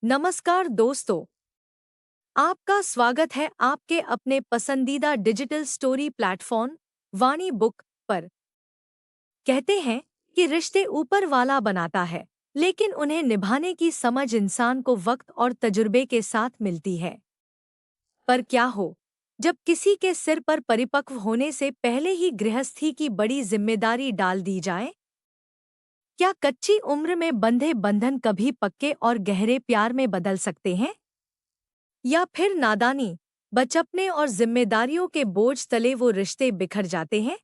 नमस्कार दोस्तों, आपका स्वागत है आपके अपने पसंदीदा डिजिटल स्टोरी प्लेटफॉर्म वाणी बुक पर। कहते हैं कि रिश्ते ऊपर वाला बनाता है, लेकिन उन्हें निभाने की समझ इंसान को वक्त और तजुर्बे के साथ मिलती है। पर क्या हो जब किसी के सिर पर परिपक्व होने से पहले ही गृहस्थी की बड़ी जिम्मेदारी डाल दी जाए? क्या कच्ची उम्र में बंधे बंधन कभी पक्के और गहरे प्यार में बदल सकते हैं? या फिर नादानी, बचपने और जिम्मेदारियों के बोझ तले वो रिश्ते बिखर जाते हैं?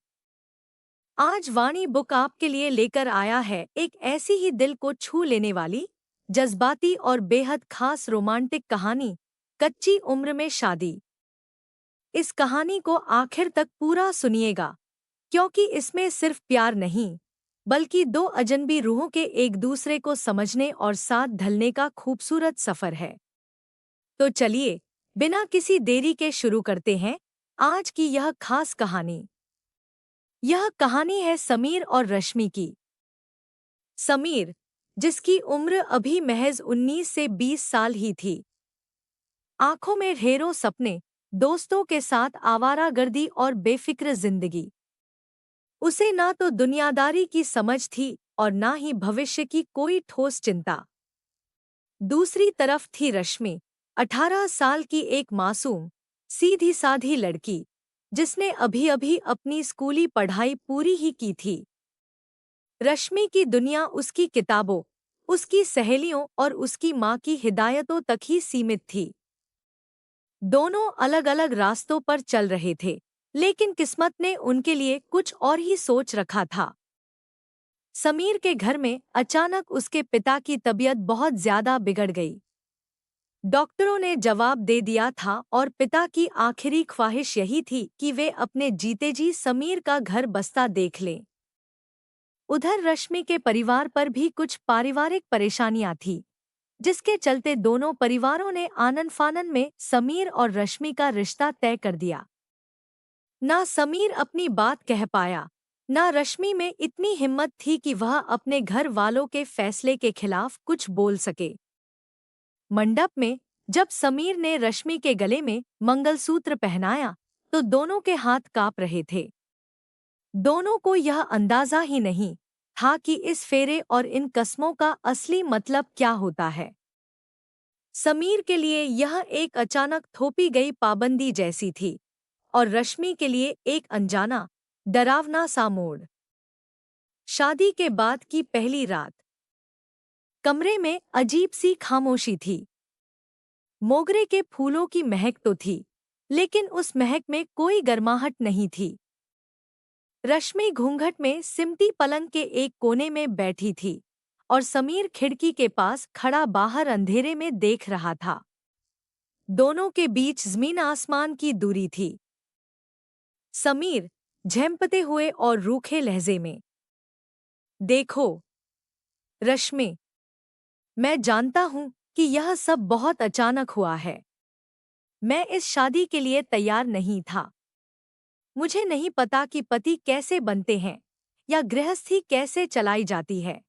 आज वाणी बुक आपके लिए लेकर आया है एक ऐसी ही दिल को छू लेने वाली, जज्बाती और बेहद खास रोमांटिक कहानी, कच्ची उम्र में शादी। इस कहानी को आखिर तक पूरा सुनिएगा, क्योंकि इसमें सिर्फ प्यार नहीं, बल्कि दो अजनबी रूहों के एक दूसरे को समझने और साथ ढलने का खूबसूरत सफर है। तो चलिए, बिना किसी देरी के शुरू करते हैं आज की यह खास कहानी। यह कहानी है समीर और रश्मि की। समीर, जिसकी उम्र अभी महज 19 से 20 साल ही थी, आंखों में ढेरों सपने, दोस्तों के साथ आवारागर्दी और बेफिक्र जिंदगी। उसे ना तो दुनियादारी की समझ थी और ना ही भविष्य की कोई ठोस चिंता। दूसरी तरफ थी रश्मि, 18 साल की एक मासूम, सीधी साधी लड़की, जिसने अभी अभी अपनी स्कूली पढ़ाई पूरी ही की थी। रश्मि की दुनिया उसकी किताबों, उसकी सहेलियों और उसकी माँ की हिदायतों तक ही सीमित थी। दोनों अलग अलग रास्तों पर चल रहे थे, लेकिन किस्मत ने उनके लिए कुछ और ही सोच रखा था। समीर के घर में अचानक उसके पिता की तबीयत बहुत ज्यादा बिगड़ गई। डॉक्टरों ने जवाब दे दिया था और पिता की आखिरी ख्वाहिश यही थी कि वे अपने जीते जी समीर का घर बसता देख लें। उधर रश्मि के परिवार पर भी कुछ पारिवारिक परेशानियां थीं, जिसके चलते दोनों परिवारों ने आनन फानन में समीर और रश्मि का रिश्ता तय कर दिया। ना समीर अपनी बात कह पाया, ना रश्मि में इतनी हिम्मत थी कि वह अपने घर वालों के फैसले के खिलाफ कुछ बोल सके। मंडप में जब समीर ने रश्मि के गले में मंगलसूत्र पहनाया, तो दोनों के हाथ कांप रहे थे। दोनों को यह अंदाजा ही नहीं था कि इस फेरे और इन कस्मों का असली मतलब क्या होता है। समीर के लिए यह एक अचानक थोपी गई पाबंदी जैसी थी, और रश्मि के लिए एक अनजाना, डरावना सा मोड़। शादी के बाद की पहली रात। कमरे में अजीब सी खामोशी थी। मोगरे के फूलों की महक तो थी, लेकिन उस महक में कोई गर्माहट नहीं थी। रश्मि घूंघट में सिमटी पलंग के एक कोने में बैठी थी, और समीर खिड़की के पास खड़ा बाहर अंधेरे में देख रहा था। दोनों के बीच जमीन आसमान की दूरी थी। समीर, झेंपते हुए और रूखे लहजे में, देखो रश्मि, मैं जानता हूं कि यह सब बहुत अचानक हुआ है। मैं इस शादी के लिए तैयार नहीं था। मुझे नहीं पता कि पति कैसे बनते हैं या गृहस्थी कैसे चलाई जाती है।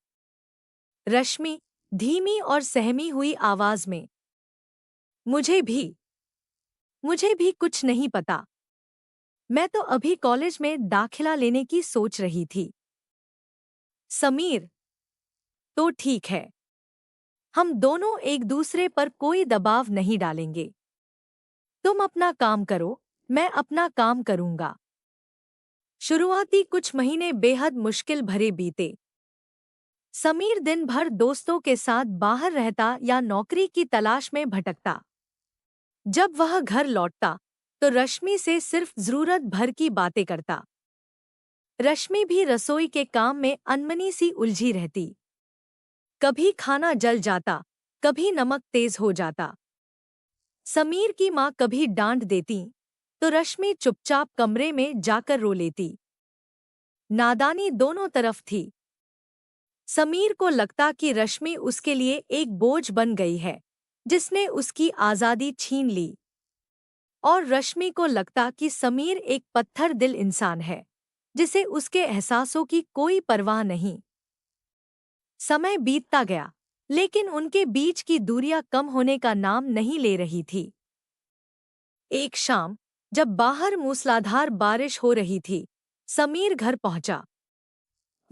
रश्मि, धीमी और सहमी हुई आवाज में, मुझे भी मुझे भी कुछ नहीं पता। मैं तो अभी कॉलेज में दाखिला लेने की सोच रही थी। समीर, तो ठीक है, हम दोनों एक दूसरे पर कोई दबाव नहीं डालेंगे। तुम अपना काम करो, मैं अपना काम करूंगा। शुरुआती कुछ महीने बेहद मुश्किल भरे बीते। समीर दिन भर दोस्तों के साथ बाहर रहता या नौकरी की तलाश में भटकता। जब वह घर लौटता, तो रश्मि से सिर्फ जरूरत भर की बातें करता। रश्मि भी रसोई के काम में अनमनी सी उलझी रहती। कभी खाना जल जाता, कभी नमक तेज हो जाता। समीर की माँ कभी डांट देती, तो रश्मि चुपचाप कमरे में जाकर रो लेती। नादानी दोनों तरफ थी। समीर को लगता कि रश्मि उसके लिए एक बोझ बन गई है, जिसने उसकी आज़ादी छीन ली। और रश्मि को लगता कि समीर एक पत्थर दिल इंसान है, जिसे उसके एहसासों की कोई परवाह नहीं। समय बीतता गया। लेकिन उनके बीच की दूरियां कम होने का नाम नहीं ले रही थी। एक शाम, जब बाहर मूसलाधार बारिश हो रही थी, समीर घर पहुंचा।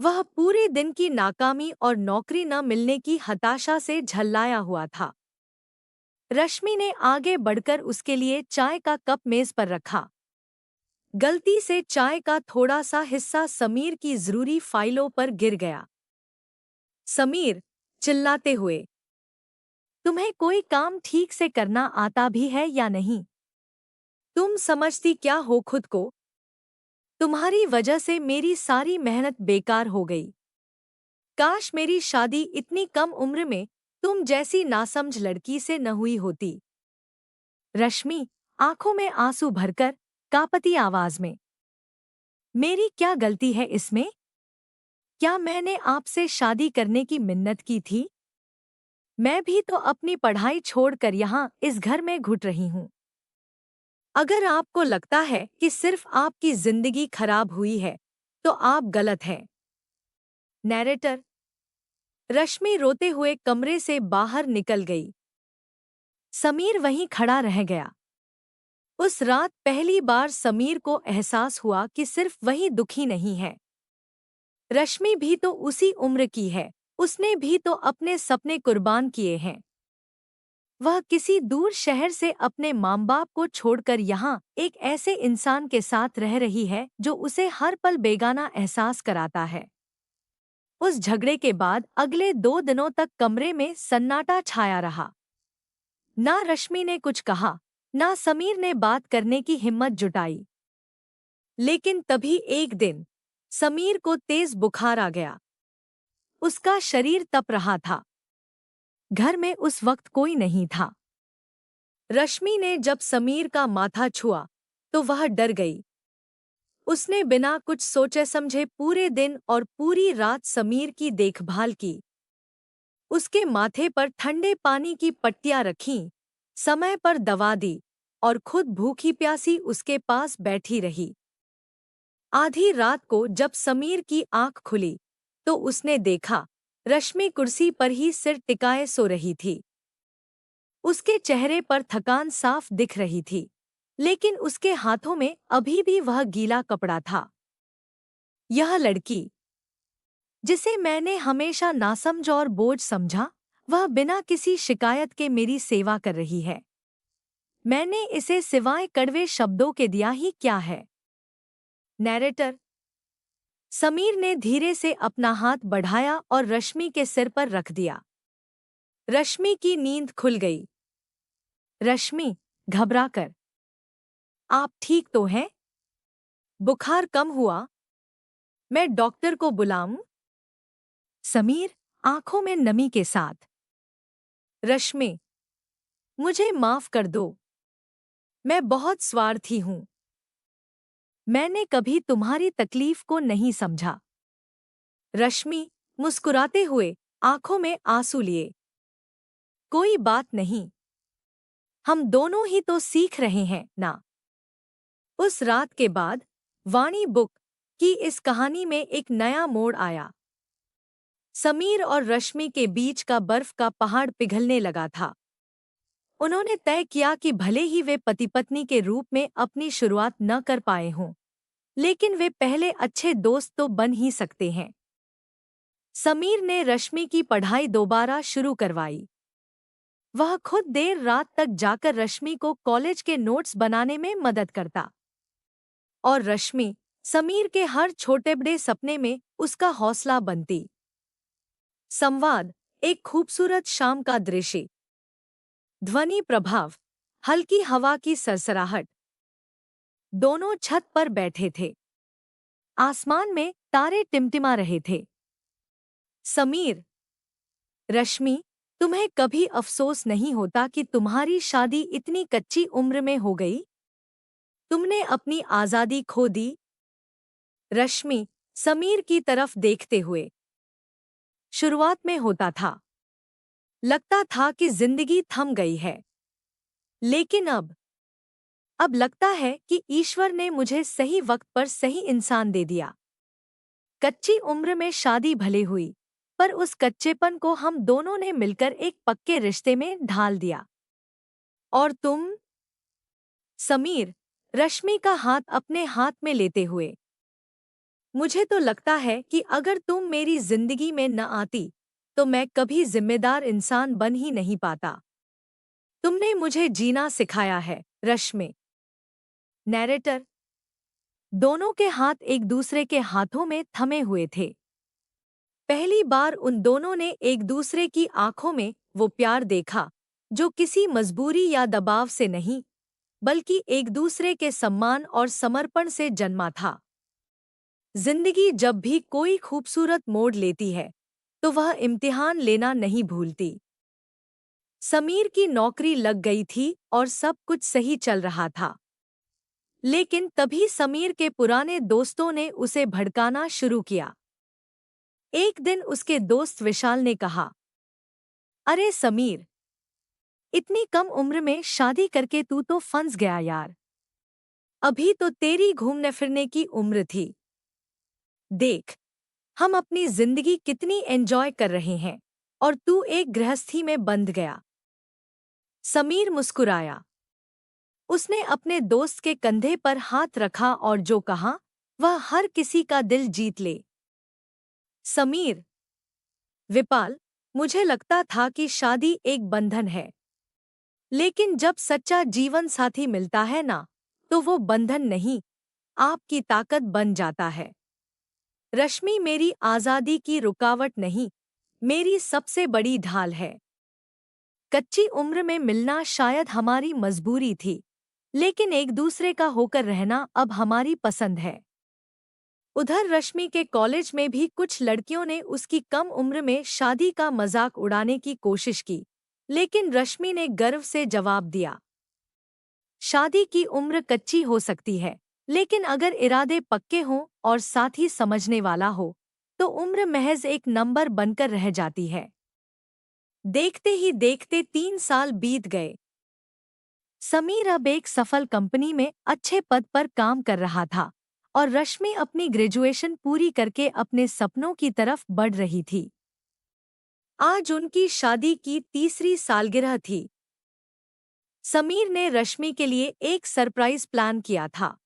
वह पूरे दिन की नाकामी और नौकरी न मिलने की हताशा से झल्लाया हुआ था। रश्मि ने आगे बढ़कर उसके लिए चाय का कप मेज पर रखा। गलती से चाय का थोड़ा सा हिस्सा समीर की जरूरी फाइलों पर गिर गया। समीर, चिल्लाते हुए, तुम्हें कोई काम ठीक से करना आता भी है या नहीं? तुम समझती क्या हो खुद को? तुम्हारी वजह से मेरी सारी मेहनत बेकार हो गई। काश मेरी शादी इतनी कम उम्र में तुम जैसी नासमझ लड़की से न हुई होती। रश्मि, आंखों में आंसू भरकर, कांपती आवाज में, मेरी क्या गलती है इसमें? क्या मैंने आपसे शादी करने की मिन्नत की थी? मैं भी तो अपनी पढ़ाई छोड़कर यहाँ इस घर में घुट रही हूँ। अगर आपको लगता है कि सिर्फ आपकी जिंदगी खराब हुई है, तो आप गलत हैं। नैरेटर। रश्मि रोते हुए कमरे से बाहर निकल गई। समीर वहीं खड़ा रह गया। उस रात पहली बार समीर को एहसास हुआ कि सिर्फ वही दुखी नहीं है। रश्मि भी तो उसी उम्र की है, उसने भी तो अपने सपने कुर्बान किए हैं। वह किसी दूर शहर से अपने माँ बाप को छोड़कर यहाँ एक ऐसे इंसान के साथ रह रही है जो उसे हर पल बेगाना एहसास कराता है। उस झगड़े के बाद अगले 2 दिनों तक कमरे में सन्नाटा छाया रहा। ना रश्मि ने कुछ कहा, ना समीर ने बात करने की हिम्मत जुटाई। लेकिन तभी एक दिन समीर को तेज बुखार आ गया। उसका शरीर तप रहा था। घर में उस वक्त कोई नहीं था। रश्मि ने जब समीर का माथा छुआ तो वह डर गई। उसने बिना कुछ सोचे समझे पूरे दिन और पूरी रात समीर की देखभाल की। उसके माथे पर ठंडे पानी की पट्टियां रखीं, समय पर दवा दी और खुद भूखी प्यासी उसके पास बैठी रही। आधी रात को जब समीर की आंख खुली तो उसने देखा रश्मि कुर्सी पर ही सिर टिकाए सो रही थी। उसके चेहरे पर थकान साफ दिख रही थी, लेकिन उसके हाथों में अभी भी वह गीला कपड़ा था। यह लड़की, जिसे मैंने हमेशा नासमझ और बोझ समझा, वह बिना किसी शिकायत के मेरी सेवा कर रही है। मैंने इसे सिवाय कड़वे शब्दों के दिया ही क्या है? नैरेटर। समीर ने धीरे से अपना हाथ बढ़ाया और रश्मि के सिर पर रख दिया। रश्मि की नींद खुल गई। रश्मि, घबराकर, आप ठीक तो हैं? बुखार कम हुआ? मैं डॉक्टर को बुलाऊं? समीर, आंखों में नमी के साथ। रश्मि, मुझे माफ कर दो। मैं बहुत स्वार्थी हूं। मैंने कभी तुम्हारी तकलीफ को नहीं समझा। रश्मि, मुस्कुराते हुए, आंखों में आंसू लिए, कोई बात नहीं। हम दोनों ही तो सीख रहे हैं ना। उस रात के बाद वाणी बुक की इस कहानी में एक नया मोड़ आया। समीर और रश्मि के बीच का बर्फ का पहाड़ पिघलने लगा था। उन्होंने तय किया कि भले ही वे पति पत्नी के रूप में अपनी शुरुआत न कर पाए हों, लेकिन वे पहले अच्छे दोस्त तो बन ही सकते हैं। समीर ने रश्मि की पढ़ाई दोबारा शुरू करवाई। वह खुद देर रात तक जाकर रश्मि को कॉलेज के नोट्स बनाने में मदद करता। और रश्मि समीर के हर छोटे बड़े सपने में उसका हौसला बनती। संवाद। एक खूबसूरत शाम का दृश्य। ध्वनि प्रभाव, हल्की हवा की सरसराहट। दोनों छत पर बैठे थे। आसमान में तारे टिमटिमा रहे थे। समीर, रश्मि, तुम्हें कभी अफसोस नहीं होता कि तुम्हारी शादी इतनी कच्ची उम्र में हो गई? तुमने अपनी आजादी खो दी। रश्मि, समीर की तरफ देखते हुए, शुरुआत में होता था। लगता था कि जिंदगी थम गई है। लेकिन अब लगता है कि ईश्वर ने मुझे सही वक्त पर सही इंसान दे दिया। कच्ची उम्र में शादी भले हुई, पर उस कच्चेपन को हम दोनों ने मिलकर एक पक्के रिश्ते में ढाल दिया। और तुम? समीर, रश्मि का हाथ अपने हाथ में लेते हुए। मुझे तो लगता है कि अगर तुम मेरी जिंदगी में न आती तो मैं कभी जिम्मेदार इंसान बन ही नहीं पाता। तुमने मुझे जीना सिखाया है, रश्मि। नैरेटर। दोनों के हाथ एक दूसरे के हाथों में थमे हुए थे। पहली बार उन दोनों ने एक दूसरे की आंखों में वो प्यार देखा जो किसी मजबूरी या दबाव से नहीं, बल्कि एक दूसरे के सम्मान और समर्पण से जन्मा था। जिंदगी जब भी कोई खूबसूरत मोड़ लेती है तो वह इम्तिहान लेना नहीं भूलती। समीर की नौकरी लग गई थी और सब कुछ सही चल रहा था। लेकिन तभी समीर के पुराने दोस्तों ने उसे भड़काना शुरू किया। एक दिन उसके दोस्त विशाल ने कहा, अरे समीर, इतनी कम उम्र में शादी करके तू तो फंस गया यार। अभी तो तेरी घूमने फिरने की उम्र थी। देख, हम अपनी जिंदगी कितनी एंजॉय कर रहे हैं और तू एक गृहस्थी में बंध गया। समीर मुस्कुराया। उसने अपने दोस्त के कंधे पर हाथ रखा और जो कहा वह हर किसी का दिल जीत ले। समीर, विपाल, मुझे लगता था कि शादी एक बंधन है, लेकिन जब सच्चा जीवन साथी मिलता है ना, तो वो बंधन नहीं, आपकी ताकत बन जाता है। रश्मि मेरी आजादी की रुकावट नहीं, मेरी सबसे बड़ी ढाल है। कच्ची उम्र में मिलना शायद हमारी मजबूरी थी, लेकिन एक दूसरे का होकर रहना अब हमारी पसंद है। उधर रश्मि के कॉलेज में भी कुछ लड़कियों ने उसकी कम उम्र में शादी का मजाक उड़ाने की कोशिश की, लेकिन रश्मि ने गर्व से जवाब दिया, शादी की उम्र कच्ची हो सकती है, लेकिन अगर इरादे पक्के हों और साथी समझने वाला हो, तो उम्र महज एक नंबर बनकर रह जाती है। देखते ही देखते 3 साल बीत गए। समीर अब एक सफल कंपनी में अच्छे पद पर काम कर रहा था और रश्मि अपनी ग्रेजुएशन पूरी करके अपने सपनों की तरफ बढ़ रही थी। आज उनकी शादी की तीसरी सालगिरह थी। समीर ने रश्मि के लिए एक सरप्राइज प्लान किया था।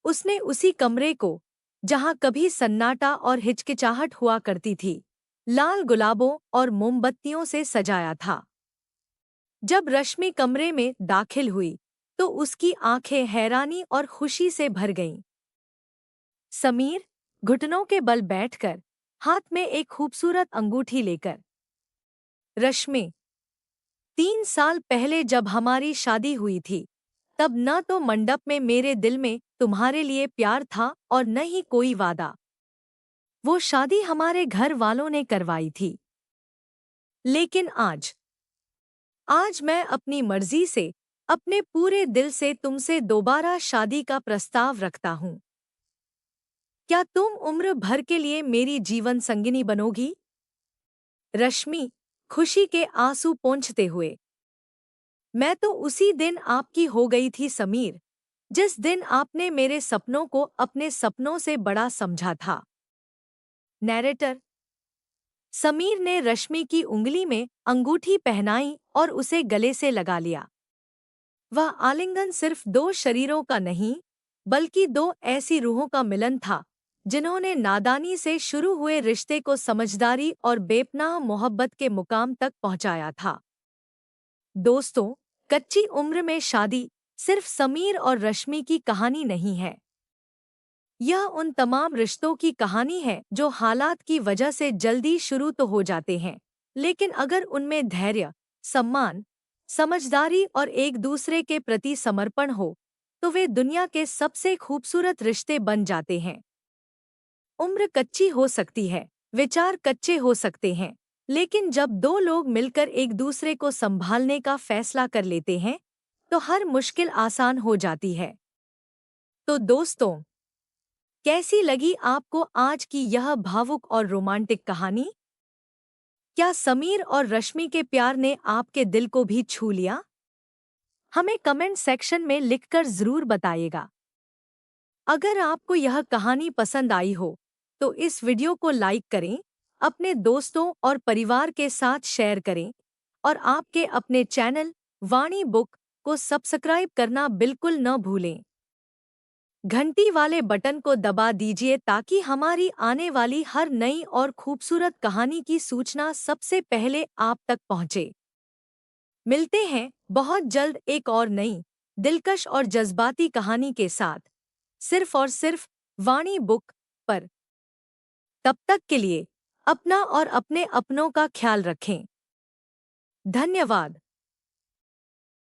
उसने उसी कमरे को, जहां कभी सन्नाटा और हिचकिचाहट हुआ करती थी, लाल गुलाबों और मोमबत्तियों से सजाया था। जब रश्मि कमरे में दाखिल हुई तो उसकी आंखें हैरानी और खुशी से भर गईं। समीर, घुटनों के बल बैठकर, हाथ में एक खूबसूरत अंगूठी लेकर। रश्मि, 3 साल पहले जब हमारी शादी हुई थी, तब न तो मंडप में मेरे दिल में तुम्हारे लिए प्यार था और न ही कोई वादा। वो शादी हमारे घर वालों ने करवाई थी। लेकिन आज मैं अपनी मर्जी से, अपने पूरे दिल से तुमसे दोबारा शादी का प्रस्ताव रखता हूँ। क्या तुम उम्र भर के लिए मेरी जीवन संगिनी बनोगी? रश्मि, खुशी के आंसू पोंछते हुए। मैं तो उसी दिन आपकी हो गई थी समीर, जिस दिन आपने मेरे सपनों को अपने सपनों से बड़ा समझा था। नैरेटर। समीर ने रश्मि की उंगली में अंगूठी पहनाई और उसे गले से लगा लिया। वह आलिंगन सिर्फ दो शरीरों का नहीं, बल्कि दो ऐसी रूहों का मिलन था जिन्होंने नादानी से शुरू हुए रिश्ते को समझदारी और बेपनाह मोहब्बत के मुकाम तक पहुंचाया था। दोस्तों, कच्ची उम्र में शादी सिर्फ समीर और रश्मि की कहानी नहीं है। यह उन तमाम रिश्तों की कहानी है जो हालात की वजह से जल्दी शुरू तो हो जाते हैं, लेकिन अगर उनमें धैर्य, सम्मान, समझदारी और एक दूसरे के प्रति समर्पण हो, तो वे दुनिया के सबसे खूबसूरत रिश्ते बन जाते हैं। उम्र कच्ची हो सकती है, विचार कच्चे हो सकते हैं, लेकिन जब दो लोग मिलकर एक दूसरे को संभालने का फैसला कर लेते हैं, तो हर मुश्किल आसान हो जाती है। तो दोस्तों, कैसी लगी आपको आज की यह भावुक और रोमांटिक कहानी? क्या समीर और रश्मि के प्यार ने आपके दिल को भी छू लिया? हमें कमेंट सेक्शन में लिखकर जरूर बताइएगा। अगर आपको यह कहानी पसंद आई हो, तो इस वीडियो को लाइक करें अपने दोस्तों और परिवार के साथ शेयर करें और आपके अपने चैनल वाणी बुक को सब्सक्राइब करना बिल्कुल न भूलें। घंटी वाले बटन को दबा दीजिए ताकि हमारी आने वाली हर नई और खूबसूरत कहानी की सूचना सबसे पहले आप तक पहुंचे। मिलते हैं बहुत जल्द एक और नई, दिलकश और जज्बाती कहानी के साथ, सिर्फ और सिर्फ वाणी बुक पर। तब तक के लिए अपना और अपने अपनों का ख्याल रखें। धन्यवाद।